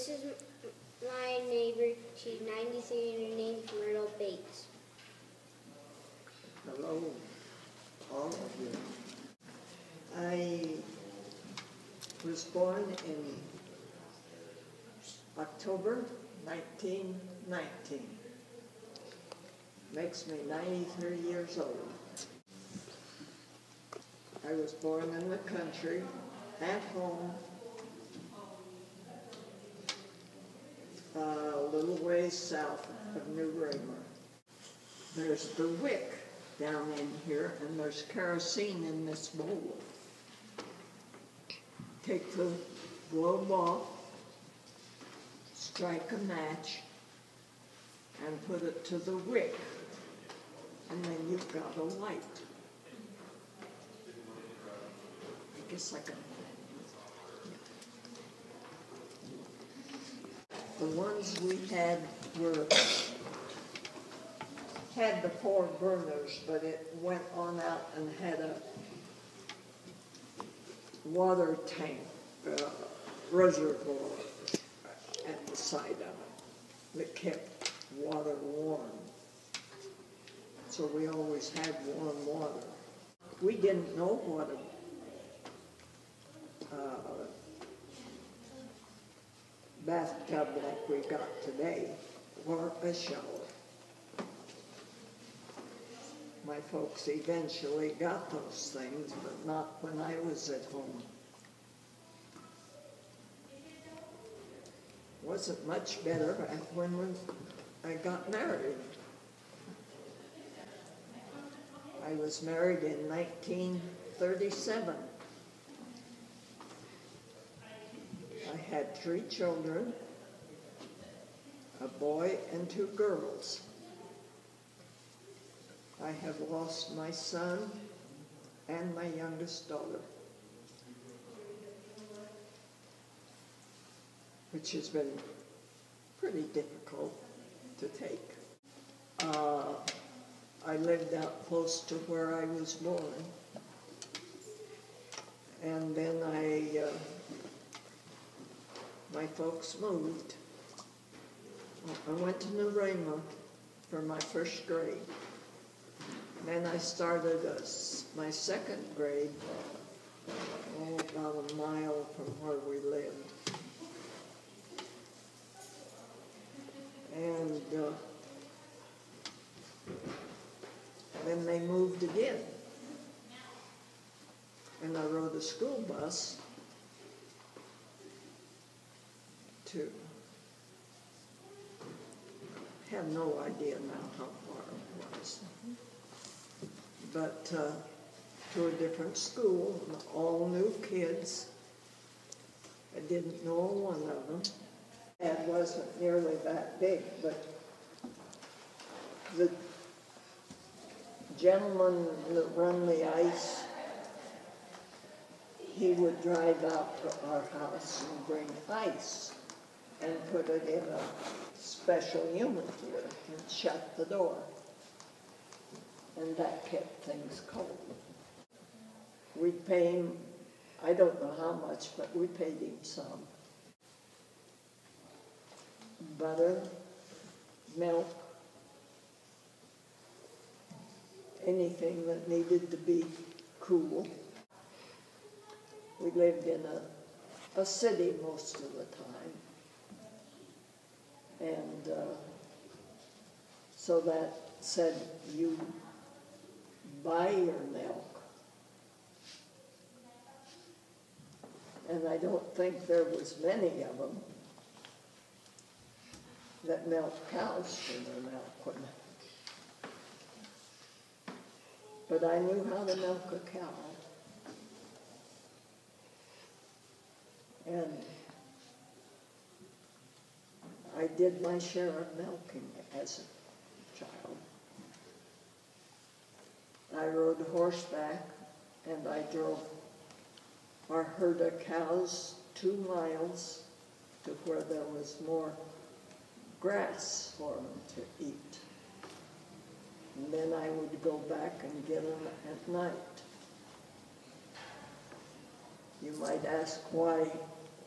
This is my neighbor. She's 93 and her name's Myrtle Bates. Hello, all of you. I was born in October 1919. Makes me 93 years old. I was born in the country, at home, a little ways south of New Raymer. There's the wick down in here, and there's kerosene in this bowl. Take the globe off, strike a match, and put it to the wick, and then you've got a light. I guess I can. The ones we had had the 4 burners, but it went on out and had a water tank reservoir at the side of it that kept water warm. So we always had warm water. We didn't know what a bathtub like we got today, or a shower. My folks eventually got those things, but not when I was at home. Wasn't much better back when I got married. I was married in 1937. I had 3 children, a boy and 2 girls. I have lost my son and my youngest daughter, which has been pretty difficult to take. I lived out close to where I was born, and then my folks moved. I went to New Raymer for my first grade. Then I started my second grade, about a mile from where we lived. And then they moved again. And I rode a school bus to, have no idea now how far it was, but to a different school, all new kids. I didn't know one of them. Dad wasn't nearly that big, but the gentleman that run the ice, he would drive out to our house and bring ice and put it in a special unit here and shut the door. And that kept things cold. We'd pay him, I don't know how much, but we paid him some. Butter, milk, anything that needed to be cool. We lived in a city most of the time. And so that said, you buy your milk. And I don't think there was many of them that milked cows for their milk. But I knew how to milk a cow. And I did my share of milking as a child. I rode horseback, and I drove our herd of cows 2 miles to where there was more grass for them to eat. And then I would go back and get them at night. You might ask, why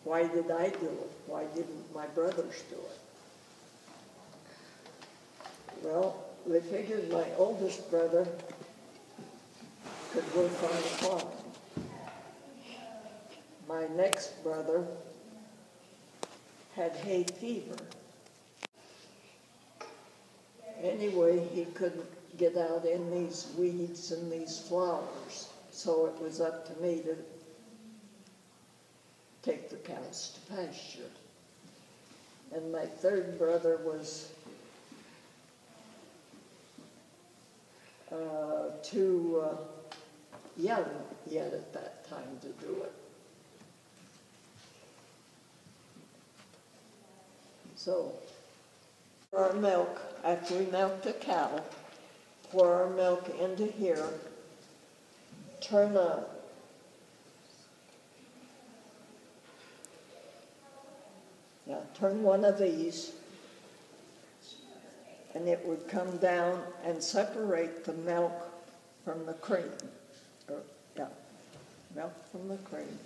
did I do it? Why didn't my brothers do it. Well, they figured my oldest brother could work on the farm. My next brother had hay fever. Anyway, he couldn't get out in these weeds and these flowers, so it was up to me to take the cows to pasture. And my third brother was too young yet at that time to do it. So, pour our milk, after we milked a cow, pour our milk into here, turn one of these, and it would come down and separate the milk from the cream. Milk from the cream.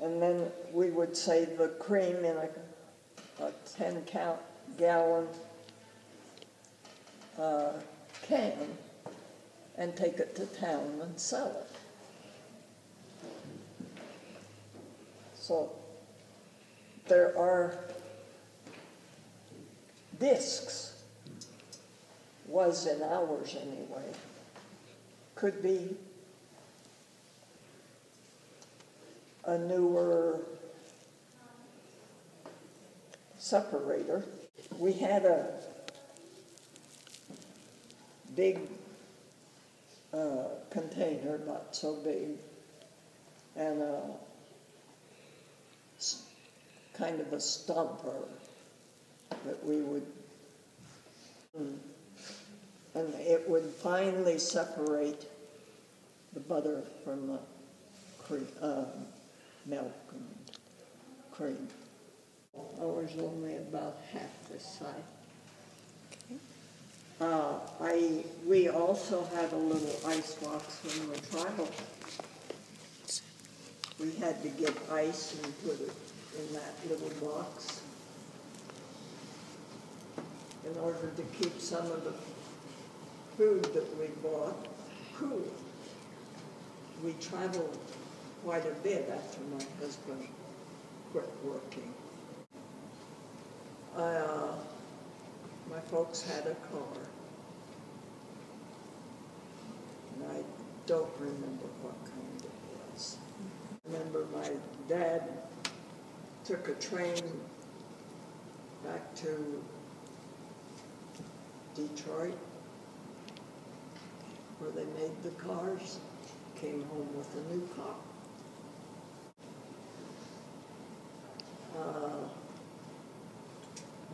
And then we would save the cream in a 10-gallon can and take it to town and sell it. So there are discs, was in ours anyway, could be a newer separator. We had a big container, about so big, and kind of a stumper that we would, and it would finally separate the butter from the cream, milk and cream. Ours only about half this size. We also had a little ice box when we traveled. We had to get ice and put it in that little box in order to keep some of the food that we bought cool. We traveled quite a bit after my husband quit working. My folks had a car, and I don't remember what kind it was. I remember my dad took a train back to Detroit, where they made the cars, came home with a new car.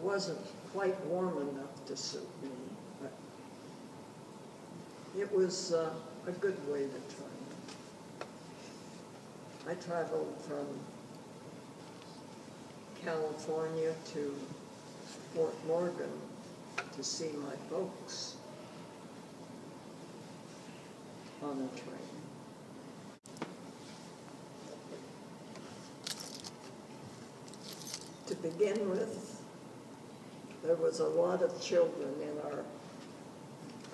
Wasn't quite warm enough to suit me, but it was a good way to travel. I traveled from California to Fort Morgan to see my folks on a train. To begin with, there was a lot of children in our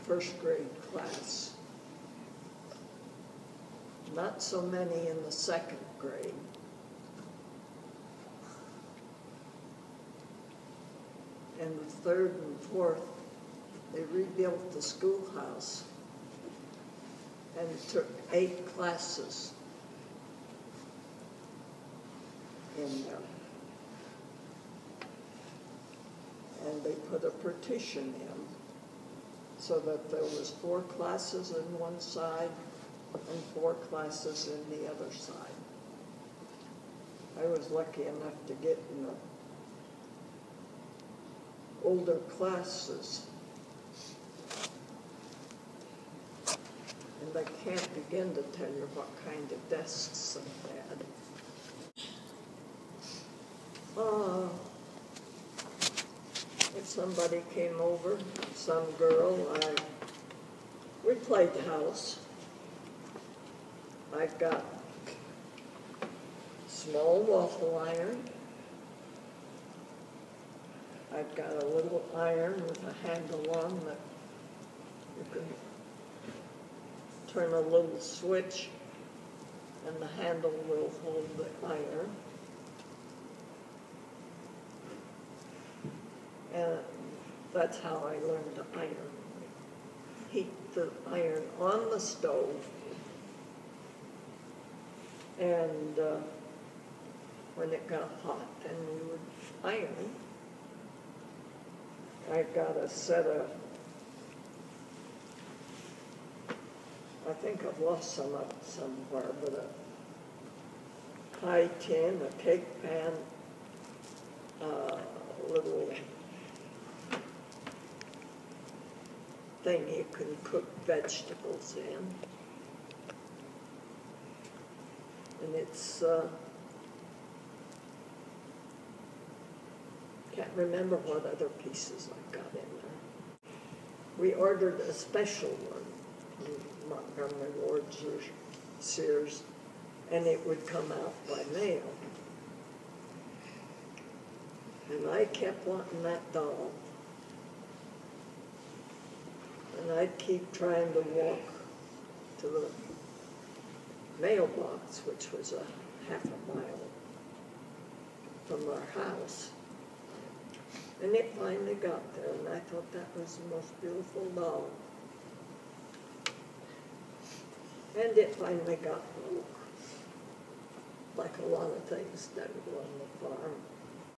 first grade class. Not so many in the second grade. And the third and fourth, they rebuilt the schoolhouse and took 8 classes in there. And they put a partition in so that there was 4 classes in one side and 4 classes in the other side. I was lucky enough to get in the older classes. And I can't begin to tell you what kind of desks I had. If somebody came over, some girl, we played house. I got small waffle iron, I've got a little iron with a handle on that you can turn a little switch and the handle will hold the iron. And that's how I learned to iron. Heat the iron on the stove, and when it got hot, then we would iron. I got a set of, I think I've lost some of it somewhere, but a pie tin, a cake pan, little thing you can cook vegetables in. And it's, can't remember what other pieces I got in there. We ordered a special one in Montgomery Ward's or Sears, and it would come out by mail. And I kept wanting that doll. And I'd keep trying to walk to the mailbox, which was a half a mile from our house. And it finally got there, and I thought that was the most beautiful doll. And it finally got broke, like a lot of things that go on the farm.